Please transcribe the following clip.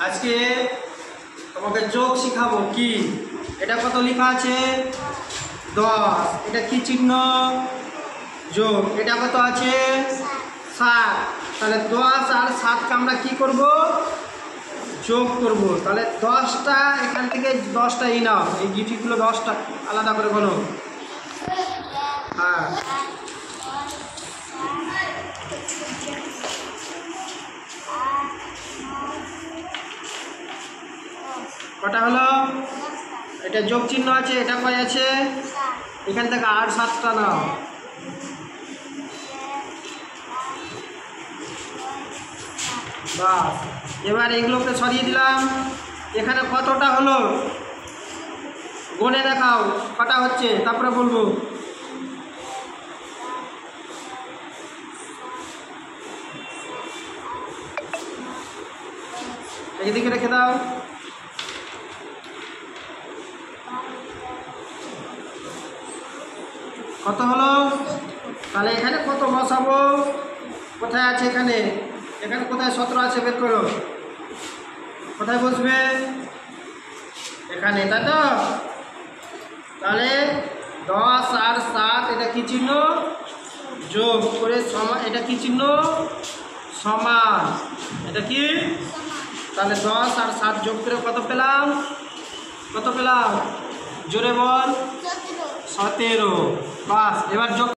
আজকে তোমাকে যোগ শিখাবো। কি এটা কত লেখা আছে? 10। এটা কি চিহ্ন? যোগ। এটা কত আছে? 7। তাহলে 10 আর 7কে আমরা কি করব? যোগ করব। তাহলে 10টা এখান থেকে 10টা নাও, এই গিটিগুলো 10টা আলাদা করে বলো। হ্যাঁ, কটা হলো? এটা যোগ চিহ্ন আছে, এটা কয় আছে? এখান থেকে আর 7টা নাও। বাস, এবার এগুলোকে সরিয়ে দিলাম। এখানে কতটা হলো গনে দেখাও, কটা হচ্ছে, তারপরে বলবো। এদিকে রেখে দাও। কত হলো? তাহলে এখানে কত বসাবো? কোথায় আছে? এখানে এখানে কোথায় 17 আছে? বের করো। কোথায় বসবে? এখানে, তাই তো? তাহলে 10 আর 7 এটা কি চিহ্ন? যোগ করে সমান। এটা কি চিহ্ন? সমান। এটা কি? তাহলে 10 আর 7 যোগ করে কত পেলাম? কত পেলাম? জোরে বল। 17। বাস, এবার যোগ।